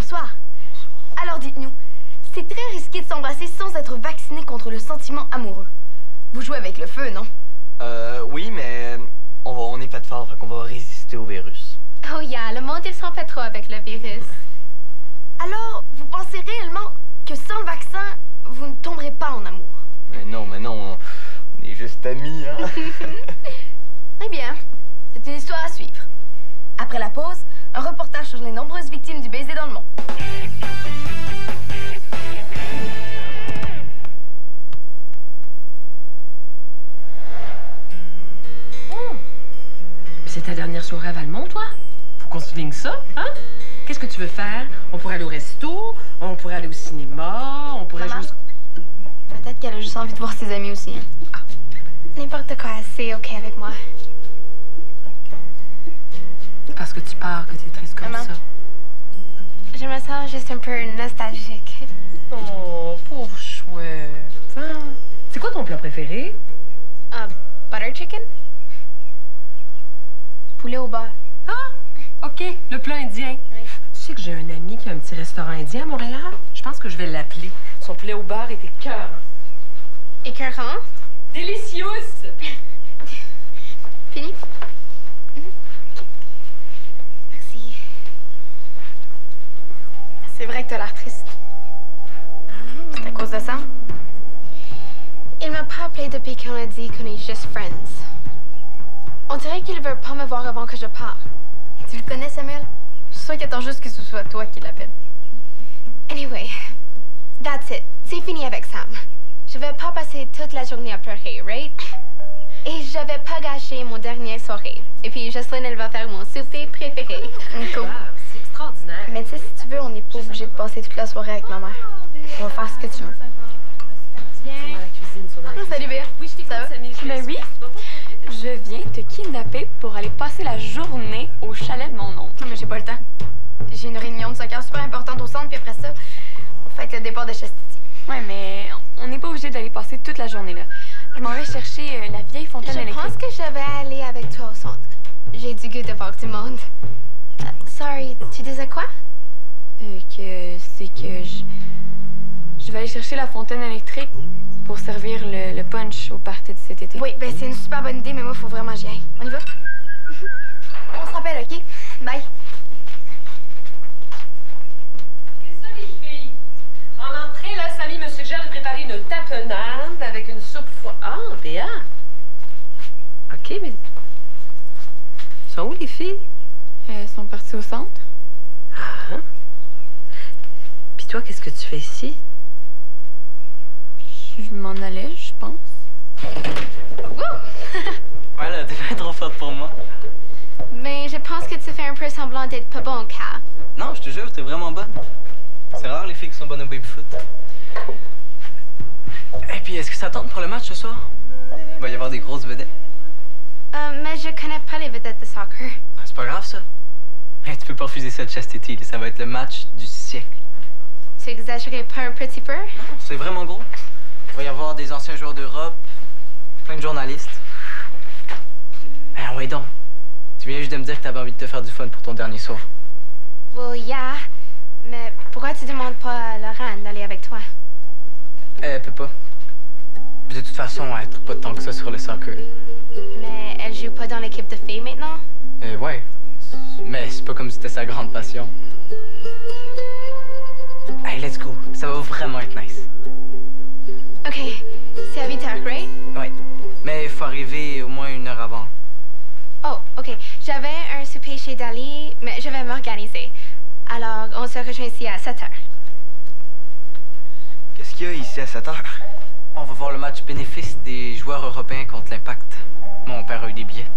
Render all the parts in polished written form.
bonsoir. Alors dites-nous, c'est très risqué de s'embrasser sans être vacciné contre le sentiment amoureux. Vous jouez avec le feu, non? Oui, mais on n'est pas de fort, fait qu'on va résister au virus. Oh yeah, le monde, ils s'en fait trop avec le virus. Alors, vous pensez réellement que sans vaccin, vous ne tomberez pas en amour? Mais non, on est juste amis, hein? Eh bien, c'est une histoire à suivre. Après la pause, un reportage sur les nombreuses victimes du baiser dans le monde. C'est ta dernière soirée à Valmont, toi? Faut qu'on souligne ça, hein? Qu'est-ce que tu veux faire? On pourrait aller au resto, on pourrait aller au cinéma, on pourrait Maman? juste... Peut-être qu'elle a juste envie de voir ses amis aussi. Hein. N'importe quoi, c'est OK avec moi. Parce que tu pars, que t'es triste comme Maman? ça. Je me sens juste un peu nostalgique. Oh, pauvre chouette. Hein? C'est quoi ton plat préféré? Butter chicken? Poulet au beurre. Ah, OK, le plat indien. Oui. Tu sais que j'ai un ami qui a un petit restaurant indien à Montréal? Je pense que je vais l'appeler. Son poulet au beurre était cœur. Écœurant? Délicieux! Fini? Merci. C'est vrai que t'as l'air triste. C'est à cause de ça? Il m'a pas appelé depuis qu'on a dit qu'on est juste friends. On dirait qu'il veut pas me voir avant que je parte. Tu le connais, Samuel? Je suis sûre qu'il attend juste que ce soit toi qui l'appelle. Anyway, that's it. C'est fini avec Sam. Je vais pas passer toute la journée à pleurer, right? Et je vais pas gâcher mon dernière soirée. Et puis Jocelyne, elle va faire mon souper préféré. Cool. Wow, c'est extraordinaire. Mais tu sais, si tu veux, on n'est pas obligé de passer toute la soirée avec ma mère. On va faire ce que tu veux. Ils sont dans la cuisine, ils sont dans la cuisine. Salut, Béa. Oui, je t'écoute, Ça va? Samy. Mais oui. Je viens te kidnapper pour aller passer la journée au chalet de mon oncle. Non, mais j'ai pas le temps. J'ai une réunion de soccer super importante au centre, puis après ça, on fête le départ de Chastity. Ouais, mais on n'est pas obligé d'aller passer toute la journée là. Je m'en vais chercher la vieille fontaine Je électrique. pense que je vais aller avec toi au centre. J'ai du goût de voir du monde. Sorry, tu disais quoi? Je vais aller chercher la fontaine électrique pour servir le punch au party de cet été. Oui, ben c'est une super bonne idée, mais moi, il faut vraiment que j'y aille. On y va? On se rappelle, OK? Bye. C'est ça, les filles. En entrée, là, Samy me suggère de préparer une tapenade avec une soupe froide. Ah, Béa. OK, mais... sont où, les filles? Elles sont parties au centre. Ah. Puis toi, qu'est-ce que tu fais ici? Je m'en allais, je pense. Ouais, là, t'es bien trop forte pour moi. Mais je pense que tu fais un peu semblant d'être pas bon, Car. Non, je te jure, t'es vraiment bonne. C'est rare, les filles qui sont bonnes au baby-foot. Et puis, est-ce que ça tente pour le match ce soir? Il va y avoir des grosses vedettes. Mais je connais pas les vedettes de soccer. Ah, c'est pas grave, ça. Hey, tu peux pas refuser cette Chastity, là. Ça va être le match du siècle. Tu exagérais pas un petit peu? Non, c'est vraiment gros. Il va y avoir des anciens joueurs d'Europe, plein de journalistes. Ben ouais donc. Tu viens juste de me dire que t'avais envie de te faire du fun pour ton dernier soir. Well, yeah. Mais pourquoi tu demandes pas à Lorraine d'aller avec toi? Elle peut pas. De toute façon, elle trouve pas tant que ça sur le soccer. Mais elle joue pas dans l'équipe de filles maintenant? Ouais. Mais c'est pas comme si c'était sa grande passion. Hey, let's go. Ça va vraiment être nice. OK. C'est à 8h, right? Ouais. Mais il faut arriver au moins 1 heure avant. Oh, OK. J'avais un souper chez Dali, mais je vais m'organiser. Alors, on se rejoint ici à 7h. Qu'est-ce qu'il y a ici à 7 heures? On va voir le match bénéfice des joueurs européens contre l'Impact. Mon père a eu des billets.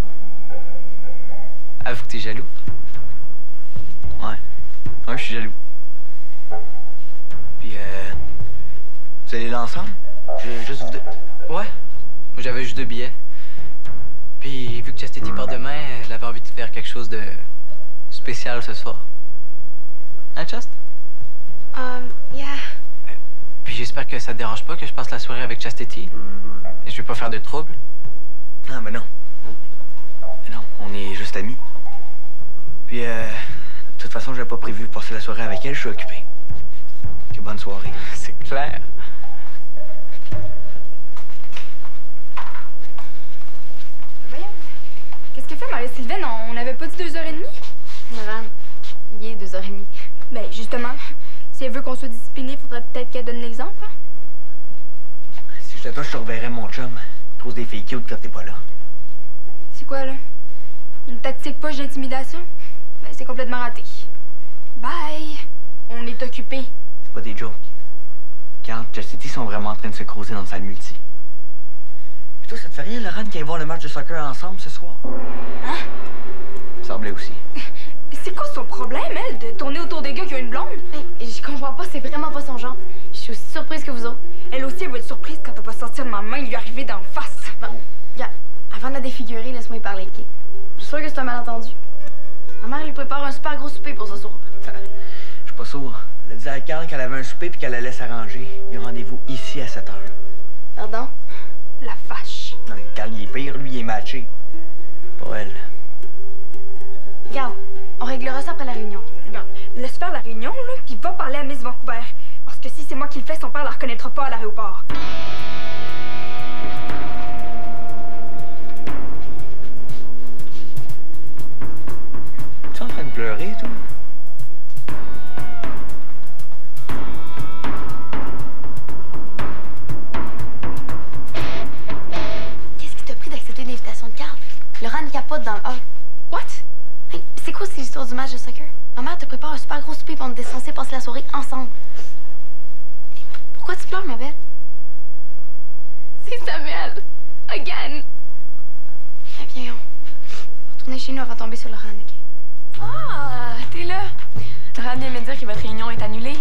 Avoue que t'es jaloux. Ouais. Ouais, je suis jaloux. Puis, vous allez là ensemble? Juste vous deux? Ouais. Moi, j'avais juste 2 billets. Puis, vu que Chastity part demain, elle avait envie de faire quelque chose de spécial ce soir. Hein, Chast? Yeah. Puis j'espère que ça te dérange pas que je passe la soirée avec Chastity. Et je vais pas faire de trouble. Ah, mais non. Mais non, on est juste amis. Puis, De toute façon, j'avais pas prévu passer la soirée avec elle, je suis occupé. Que bonne soirée. C'est clair. Voyons. Qu'est-ce que fait Marie-Sylvaine? On n'avait pas dit 2h30? Laurent, il est 2h30. Ben, justement, si elle veut qu'on soit discipliné, faudrait peut-être qu'elle donne l'exemple. Hein? Si j'étais toi, je surveillerais mon chum. À cause des filles cute quand t'es pas là. C'est quoi, là? Une tactique poche d'intimidation? Ben, c'est complètement raté. Bye! On est occupé. C'est pas des jokes. Carl et Chastity sont vraiment en train de se creuser dans le salle multi. Puis toi, ça te fait rien, Laurent, qu'ils aillent voir le match de soccer ensemble ce soir? Hein? Il semblait aussi. C'est quoi son problème, elle, de tourner autour des gars qui ont une blonde? Hey, je comprends pas, c'est vraiment pas son genre. Je suis aussi surprise que vous autres. Elle aussi, elle va être surprise quand elle va sortir de ma main et lui arriver d'en face. Bon, regarde, avant de la défigurer, laisse-moi y parler, OK? Je suis sûre que c'est un malentendu. Ma mère lui prépare un super gros souper pour ce soir. Je suis pas sourd. Elle a dit à Carl qu'elle avait un souper puis qu'elle allait s'arranger. Il y a rendez-vous ici à 7h. Pardon? La vache. Non, Carl, il est pire, lui, il est matché. Pas elle. Regarde, on réglera ça après la réunion. Regarde, laisse faire la réunion, là, puis va parler à Miss Vancouver. Parce que si c'est moi qui le fais, son père la reconnaîtra pas à l'aéroport. Tu es en train de pleurer, toi? Qu'est-ce qui t'a pris d'accepter l'invitation de Carl? Laurent capote dans le hall. What? Hey, c'est quoi, c'est l'histoire du match de soccer? Ma mère te prépare un super gros souper pour on est censé passer la soirée ensemble. Hey, pourquoi tu pleures, ma belle? C'est Samuel. Again. Viens, on va retourner chez nous avant de tomber sur Laurent, OK? Ah, t'es là. Laurent vient me dire que votre réunion est annulée.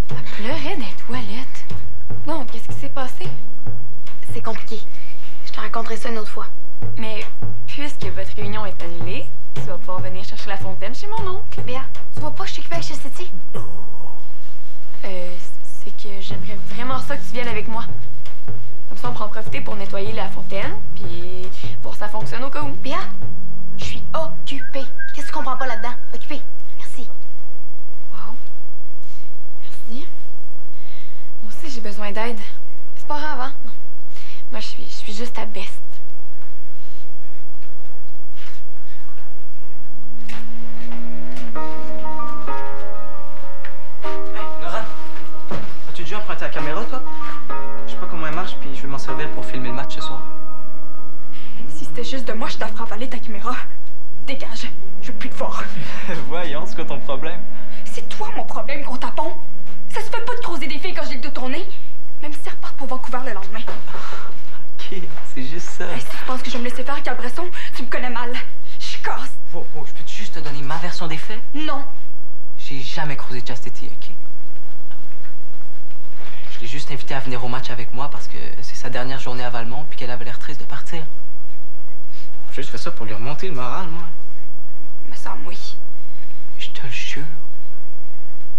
Elle pleurait dans les toilettes. Bon, qu'est-ce qui s'est passé? C'est compliqué. Je te raconterai ça une autre fois. Mais puisque votre réunion est annulée, tu vas pouvoir venir chercher la fontaine chez mon oncle. Béa, tu vois pas que je suis occupée avec Chastity? C'est que j'aimerais vraiment ça que tu viennes avec moi. Comme ça, on pourra en profiter pour nettoyer la fontaine, puis pour que ça fonctionne au cas où. Béa, je suis occupée. Qu'est-ce que tu comprends pas là-dedans? Occupée. Merci. Wow. Merci. Moi aussi, j'ai besoin d'aide. C'est pas grave, hein? Non. Moi, je suis juste ta best. Hey, Laurent! As-tu déjà emprunté la caméra, toi? Je sais pas comment elle marche, puis je vais m'en servir pour filmer le match ce soir. Si c'était juste de moi, je t'aurais avalé ta caméra. Dégage. Je veux plus te voir. Voyons, c'est quoi ton problème? C'est toi mon problème, gros tapon. Ça se fait pas de creuser des filles quand j'ai le dos tourné. Même si elles repartent pour Vancouver le lendemain. OK, c'est juste ça. Hey, si tu penses que je vais me laisser faire, Carl Bresson, tu me connais mal. Je casse. Wow, je peux juste te donner ma version des faits? Non. J'ai jamais croisé Chastity, OK? Je l'ai juste invitée à venir au match avec moi parce que c'est sa dernière journée à Valmont puis qu'elle avait l'air triste de partir. J'ai juste fait ça pour lui remonter le moral, moi. Me semble oui. Je te le jure.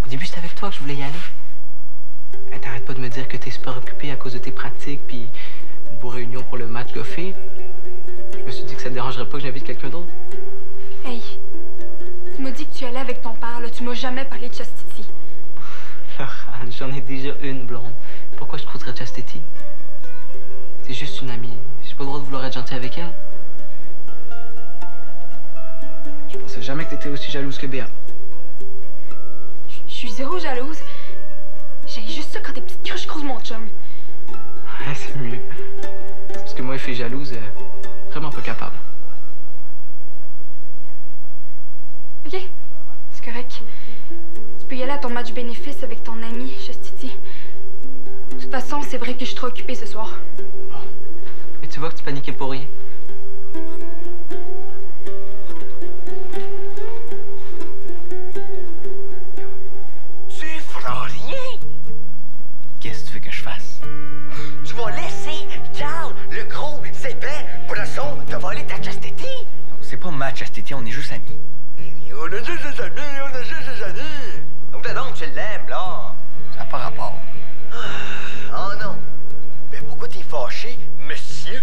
Au début, c'était avec toi que je voulais y aller. Hey, t'arrêtes pas de me dire que t'es super occupé à cause de tes pratiques puis vos réunions pour le match goffé. Je me suis dit que ça te dérangerait pas que j'invite quelqu'un d'autre. Hey, tu m'as dit que tu allais avec ton père, là. Tu m'as jamais parlé de Chastity. Laurent, j'en ai déjà une blonde. Pourquoi je croiserais Chastity? C'est juste une amie. J'ai pas le droit de vouloir être gentil avec elle. Je pensais jamais que t'étais aussi jalouse que Béa. Je suis zéro jalouse. J'ai juste ça quand des petites cruches creusent mon chum. Ouais, c'est mieux. Parce que moi, elle fait jalouse, vraiment pas capable. OK, c'est correct. Tu peux y aller à ton match bénéfice avec ton ami, Chastity. De toute façon, c'est vrai que je suis trop occupée ce soir. Mais tu vois que tu paniquais pour rien. Tu feras rien? Qu'est-ce que tu veux que je fasse? Tu vas laisser Carl, le gros épais Bresson, te voler ta Chastity? Non, c'est pas ma Chastity, on est juste amis. On est juste des amis, on est juste des amis. Donc, donc tu l'aimes, là. Ça n'a pas rapport. Oh non. Mais pourquoi t'es fâché, monsieur?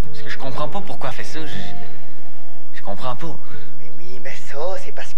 Parce que je comprends pas pourquoi elle fait ça. Je comprends pas. Mais oui, mais ça, c'est parce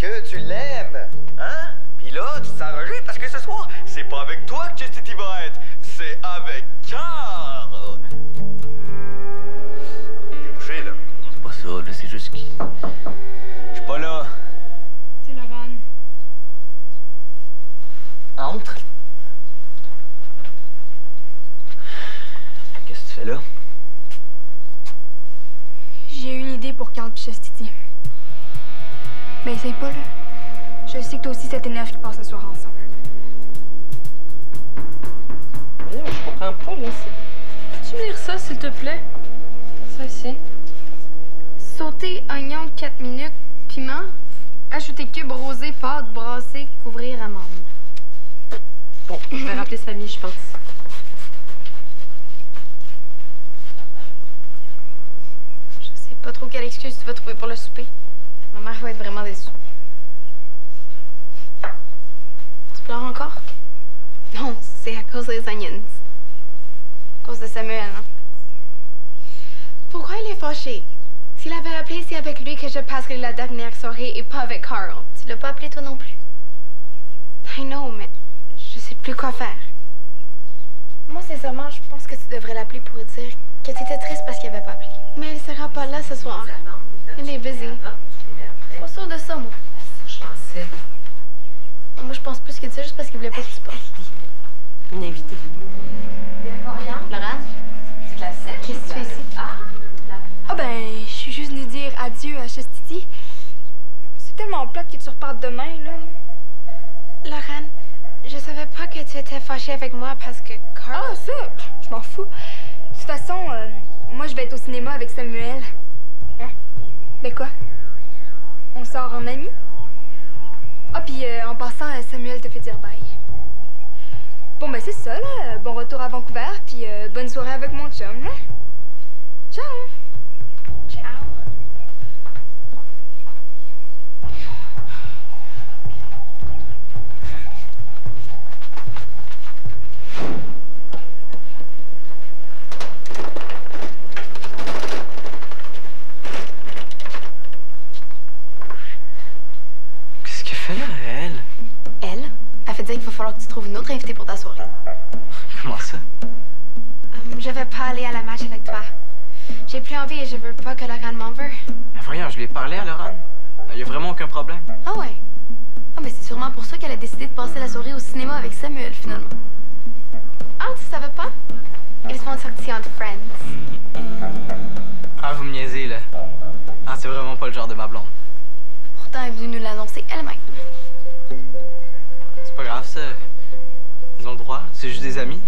Chess Titi. Ben, essaye pas, là. Je sais que toi aussi, ça t'énerve qu'ils passent le soir ensemble. Voyons, je comprends pas, là. Peux-tu me lire ça, s'il te plaît? Ça ici. Sauter oignon 4 minutes, piment, ajouter cube rosé, pâte, brasser, couvrir amande. Bon, je vais rappeler Samy, je pense. Je sais pas trop quelle excuse tu vas trouver pour le souper. Ma mère va être vraiment déçue. Tu pleures encore? Non, c'est à cause des onions. À cause de Samuel, hein? Pourquoi il est fâché? S'il avait appelé, c'est avec lui que je passerai la dernière soirée et pas avec Carl. Tu l'as pas appelé toi non plus? I know, mais je sais plus quoi faire. Moi, sincèrement, je pense que tu devrais l'appeler pour dire que t'étais triste parce qu'il avait pas appelé. Mais il sera pas là ce soir. Il est busy. Pas sûre de ça, moi. Je pensais. Moi, je pense plus que c'est juste parce qu'il voulait pas que tu parles. Une invitée. Laurent? Qu'est-ce que tu fais ici? Ah ben, je suis juste venue dire adieu à Chess Titi. C'est tellement plate que tu repartes demain, là. Laurent, je savais pas que tu étais fâchée avec moi parce que Carl... Ah, ça, je m'en fous. De toute façon, moi, je vais être au cinéma avec Samuel. Hein? Ben quoi? On sort en amis? Ah, puis en passant, Samuel te fait dire bye. Bon, ben c'est ça, là. Bon retour à Vancouver, puis bonne soirée avec mon chum, là. Ciao! Ciao. Qu'est-ce qu'elle fait là, elle? Elle fait dire qu'il va falloir que tu trouves une autre invitée pour ta soirée. Comment ça? Je vais pas aller à la match avec toi. J'ai plus envie et je veux pas que Laurent m'en veut. Ben voyons, je lui ai parlé à Laurent. Il y a vraiment aucun problème. Ah ouais? Ah, mais c'est sûrement pour ça qu'elle a décidé de passer la soirée au cinéma avec Samuel, finalement. Ah, tu savais pas? Ils font une sortie entre friends. Ah, vous me niaisez, là. Ah, c'est vraiment pas le genre de ma blonde. Pourtant, elle est venue nous l'annoncer elle-même. C'est pas grave, ça. Ils ont le droit. C'est juste des amis.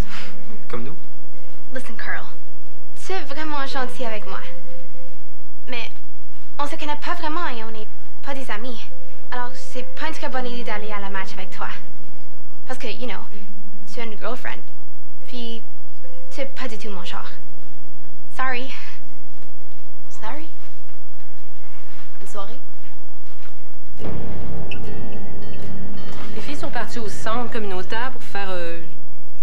Comme nous. Listen, Carl. Tu es vraiment gentil avec moi. Mais on se connaît pas vraiment et on n'est pas des amis. Alors, c'est pas une très bonne idée d'aller à la match avec toi. Parce que, you know, tu as une girlfriend. Puis, tu es pas du tout mon genre. Sorry. Sorry. Bonne soirée. Les filles sont parties au centre communautaire pour faire,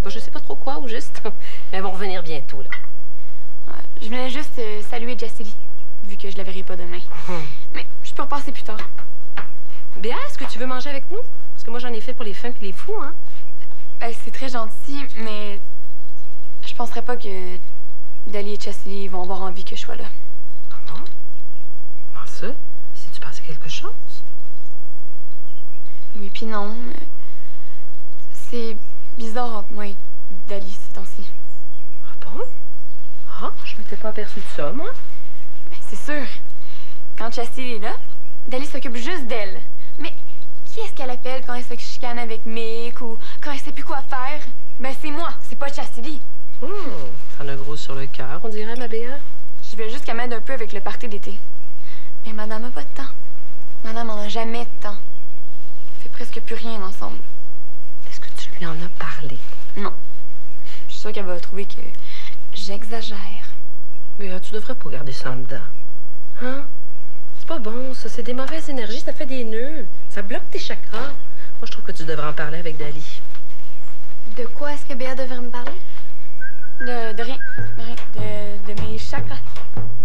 je sais pas trop quoi, au juste. Mais elles vont revenir bientôt, là. Ouais, je venais juste saluer Jessie, vu que je la verrai pas demain. Mais je peux repasser plus tard. Béa, est-ce que tu veux manger avec nous? Parce que moi, j'en ai fait pour les fins et les fous, hein? Ben, c'est très gentil, mais je penserais pas que Dali et Chastity vont avoir envie que je sois là. Comment? Comment ça? Si tu passais quelque chose? Oui, puis non. C'est bizarre entre moi et Dali ces temps-ci. Ah bon? Ah, je m'étais pas aperçue de ça, moi. Ben, c'est sûr. Quand Chastity est là, Dali s'occupe juste d'elle. Mais qui est-ce qu'elle appelle quand elle se chicane avec Mick ou quand elle sait plus quoi faire? Ben, c'est moi, c'est pas Chastity. T'en as gros sur le cœur, on dirait, ma Béa. Je veux juste qu'elle m'aide un peu avec le party d'été. Mais madame a pas de temps. Madame en a jamais de temps. On fait presque plus rien ensemble. Est-ce que tu lui en as parlé? Non. Je suis sûre qu'elle va trouver que j'exagère. Béa, tu devrais pas garder ça en dedans. Hein? C'est pas bon, ça. C'est des mauvaises énergies, ça fait des nœuds. Ça bloque tes chakras. Moi, je trouve que tu devrais en parler avec Dali. De quoi est-ce que Béa devrait me parler? De rien. De rien. De mes chakras.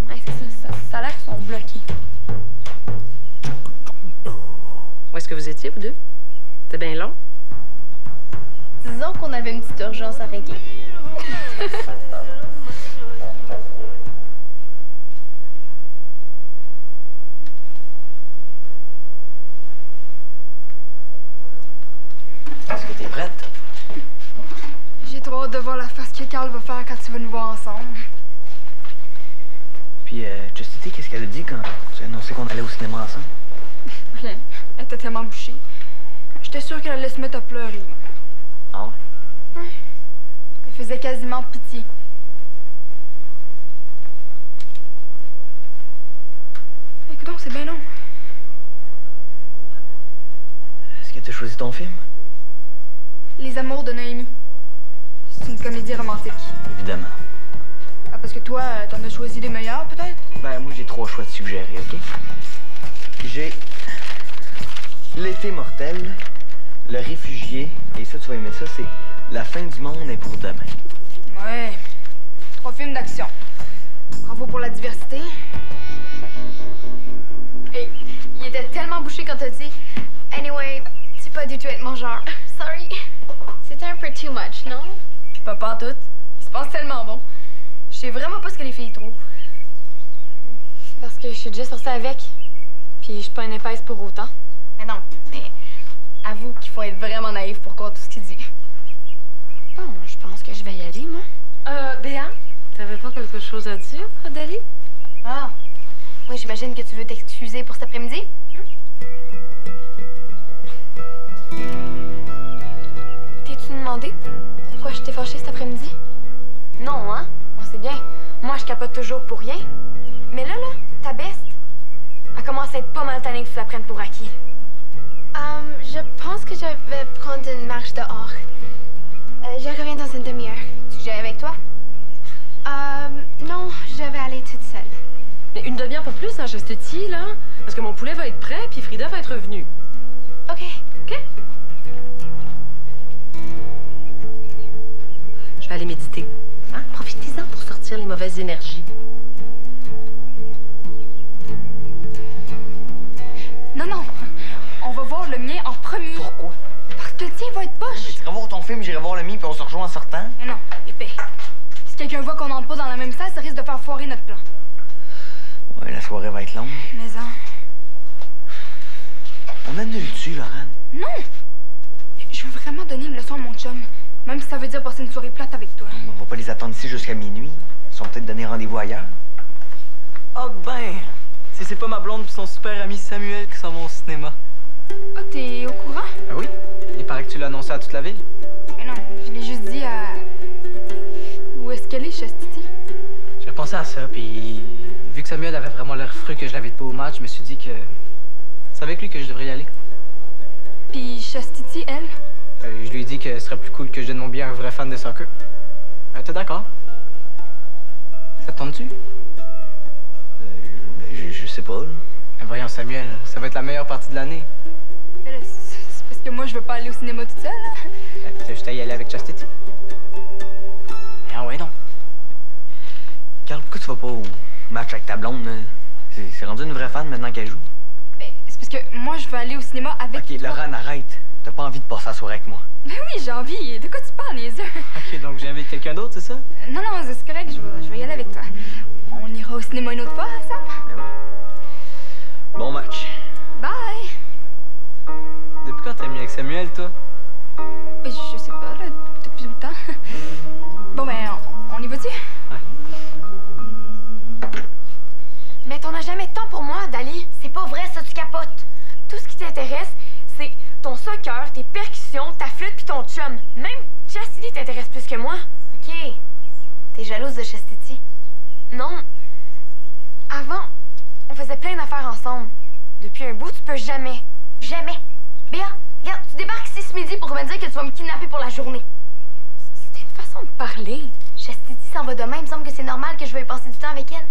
Ouais, c'est ça. Ça a l'air qu'ils sont bloqués. Où est-ce que vous étiez, vous deux? C'était bien long? Disons qu'on avait une petite urgence à régler. Est-ce que t'es prête? J'ai trop hâte de voir la face que Carl va faire quand tu vas nous voir ensemble. Puis, Chastity, qu'est-ce qu'elle a dit quand tu as annoncé qu'on allait au cinéma ensemble? Rien. Elle était tellement bouchée. J'étais sûre qu'elle allait se mettre à pleurer. Ah ouais? Elle faisait quasiment pitié. Écoute donc, c'est bien long. Est-ce que t'as choisi ton film? Les amours de Noémie. C'est une comédie romantique. Évidemment. Ah, parce que toi, t'en as choisi des meilleurs, peut-être? Ben, moi, j'ai 3 choix de suggérer, OK? J'ai L'été mortel, Le réfugié, et ça, tu vas aimer ça, c'est La fin du monde est pour demain. Ouais. 3 films d'action. Bravo pour la diversité. Hey, il était tellement bouché quand t'as dit « Anyway, c'est pas du tout être mon genre. Sorry. » C'était un peu too much, non? Pas pantoute. Il se passe tellement bon. Je sais vraiment pas ce que les filles trouvent. Parce que je suis déjà sortie avec. Puis je suis pas une épaisse pour autant. Mais non, mais avoue qu'il faut être vraiment naïf pour croire tout ce qu'il dit. Bon, je pense que je vais y aller, moi. Béa, t'avais pas quelque chose à dire, Adali? Ah. Oui, j'imagine que tu veux t'excuser pour cet après-midi? T'es-tu demandé pourquoi je t'ai fâchée cet après-midi? Non, hein? On sait bien. Moi, je capote toujours pour rien. Mais là, ta beste, elle commence à être pas mal tannée que tu la prennes pour acquis. Je pense que je vais prendre une marche dehors. Je reviens dans une demi-heure. Tu viens avec toi? Non, je vais aller toute seule. Mais une demi-heure, pas plus, hein, Chastity, là? Parce que mon poulet va être prêt, puis Frida va être revenue. OK. OK? Je vais aller méditer. Hein? Profitez-en pour sortir les mauvaises énergies. Non, non. On va voir le mien en premier. Pourquoi? Parce que le tien va être poche. Tu iras voir ton film, j'irai voir le mien, puis on se rejoint en sortant. Mais non, épais. Si quelqu'un voit qu'on n'entre pas dans la même salle, ça risque de faire foirer notre plan. Ouais, la soirée va être longue. Mais ça. On annule-tu, Laurent? Non! Je veux vraiment donner une leçon à mon chum. Même si ça veut dire passer une soirée plate avec toi. On va pas les attendre ici jusqu'à minuit. Ils sont peut-être donné rendez-vous ailleurs. Ah ben, si c'est pas ma blonde pis son super ami Samuel qui s'en vont au cinéma. Ah, t'es au courant? Ah oui? Il paraît que tu l'as annoncé à toute la ville. Mais non, je l'ai juste dit à... Où est-ce qu'elle est, Chastity? J'ai repensé à ça, puis vu que Samuel avait vraiment l'air fru que je l'avais pas au match, je me suis dit que c'est avec lui que je devrais y aller. Puis Chastity, elle? Je lui ai dit que ce serait plus cool que je donne mon billet à un vrai fan de soccer. T'es d'accord? Ça te tente-tu? Je sais pas, là. Voyons, Samuel, ça va être la meilleure partie de l'année. Mais là, c'est parce que moi, je veux pas aller au cinéma toute seule, hein? T'as juste à y aller avec Chastity. Ah ouais, non. Carl, pourquoi tu vas pas au match avec ta blonde, là? C'est rendu une vraie fan maintenant qu'elle joue. Mais c'est parce que moi, je veux aller au cinéma avec Ok, toi. Laurent, arrête. T'as pas envie de passer la soirée avec moi. Ben oui, j'ai envie. De quoi tu parles, niaiseux? Ok, donc j'invite quelqu'un d'autre, c'est ça? Non, non, c'est correct, je vais y aller avec toi. On ira au cinéma une autre fois, Sam? Ben oui. Bon match. Bye! Depuis quand t'es mis avec Samuel, toi? Ben, je sais pas, là, depuis tout le temps. Bon, ben, on y va-tu? Mais t'en as jamais de temps pour moi, Dali. C'est pas vrai, ça, tu capotes. Tout ce qui t'intéresse, c'est ton soccer, tes percussions, ta flûte puis ton chum. Même Chastity t'intéresse plus que moi. OK. T'es jalouse de Chastity? Non. Avant, on faisait plein d'affaires ensemble. Depuis un bout, tu peux jamais. Jamais. Béa, regarde, tu débarques ici ce midi pour me dire que tu vas me kidnapper pour la journée. C'était une façon de parler. Chastity s'en va demain, il me semble que c'est normal que je veuille passer du temps avec elle.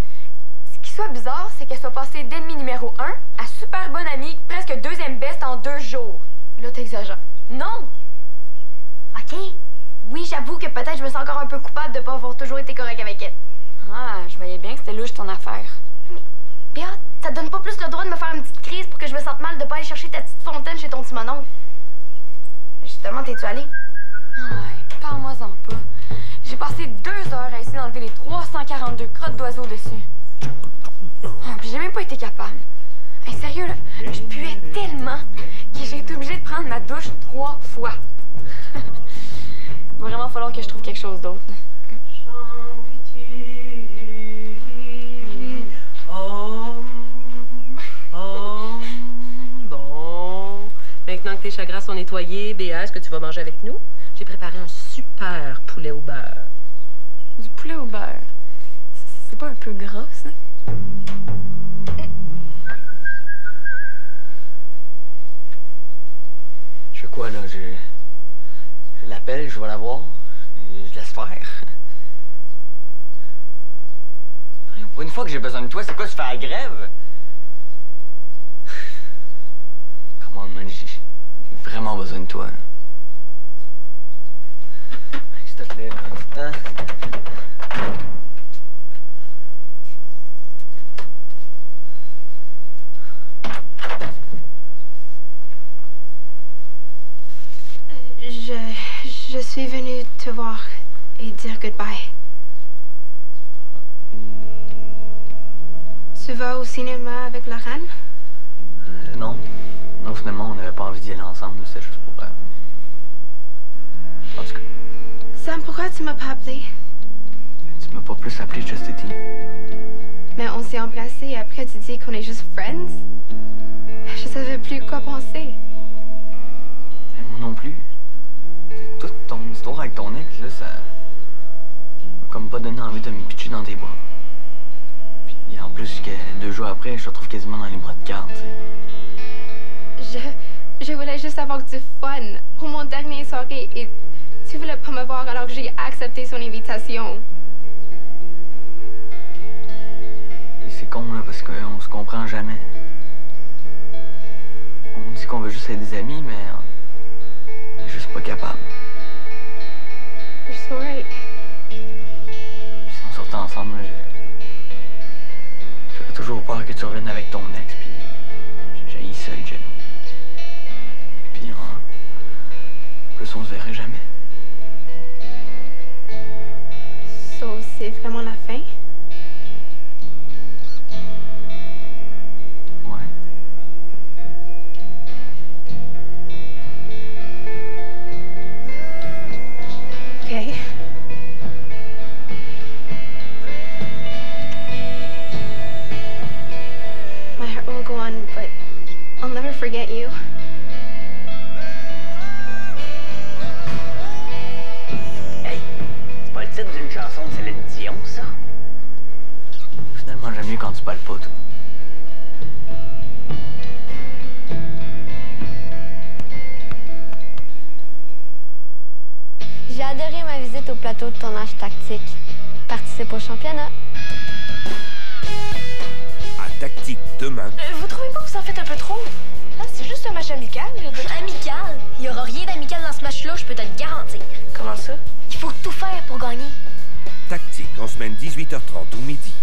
Ce qui soit bizarre, c'est qu'elle soit passée d'ennemi numéro 1 à super bonne amie, presque deuxième best en 2 jours. Là, t'exagères. Non! OK. Oui, j'avoue que peut-être je me sens encore un peu coupable de pas avoir toujours été correct avec elle. Ah, je voyais bien que c'était louche ton affaire. Mais, Béa, ça te donne pas plus le droit de me faire une petite crise pour que je me sente mal de pas aller chercher ta petite fontaine chez ton petit mononcle. Justement, t'es-tu allée? Ouais, parle-moi-en pas. J'ai passé 2 heures à essayer d'enlever les 342 crottes d'oiseaux dessus. Ah, puis j'ai même pas été capable. Hey, sérieux, là, je puais tellement que j'ai été obligée de prendre ma douche 3 fois. Il va vraiment falloir que je trouve quelque chose d'autre. Maintenant que tes chagrins sont nettoyés, Béa, est-ce que tu vas manger avec nous? J'ai préparé un super poulet au beurre. Du poulet au beurre. C'est pas un peu gras, ça? Je fais quoi, là? Je l'appelle, je vais la voir, et je laisse faire. Pour une fois que j'ai besoin de toi, c'est quoi, tu fais la grève? Comment, man, j'ai vraiment besoin de toi. S'il te plaît, hein? Je suis venue te voir et dire goodbye. Tu vas au cinéma avec Lorraine? Non. Non, finalement, on n'avait pas envie d'y aller ensemble, c'était juste pour... En tout cas... Sam, pourquoi tu m'as pas appelé? Tu m'as pas plus appelé Just Été. Mais on s'est embrassés et après tu dis qu'on est juste friends? Je savais plus quoi penser. Mais moi non plus. Toute ton histoire avec ton ex, là, ça... m'a comme pas donné envie de me pitcher dans tes bras. Puis en plus, que 2 jours après, je te retrouve quasiment dans les bras de garde, tu sais. Je voulais juste avoir du fun pour mon dernier soirée et tu voulais pas me voir alors que j'ai accepté son invitation. Et c'est con, là, parce qu'on se comprend jamais. On dit qu'on veut juste être des amis, mais on est juste pas capable. You're so right. Puis si on sortait ensemble, là, j'aurais toujours peur que tu reviennes avec ton ex, puis j'haïs ça être jaloux. Puis en plus, on se verrait jamais. So, c'est vraiment la fin? Ouais. Okay. My heart will go on, but I'll never forget you. Hey, c'est pas le titre d'une chanson de Céline Dion, ça? Finalement, j'aime mieux quand tu parles pas, toi. J'ai adoré ma visite au plateau de tournage tactique. Participe au championnat. À Tactique demain. Vous trouvez pas que vous en faites un peu trop? Là, c'est juste un match amical. Amical? Il y aura rien d'amical dans ce match-là, je peux te le garantir. Comment ça? Il faut tout faire pour gagner. Tactique en semaine 18h30 ou midi.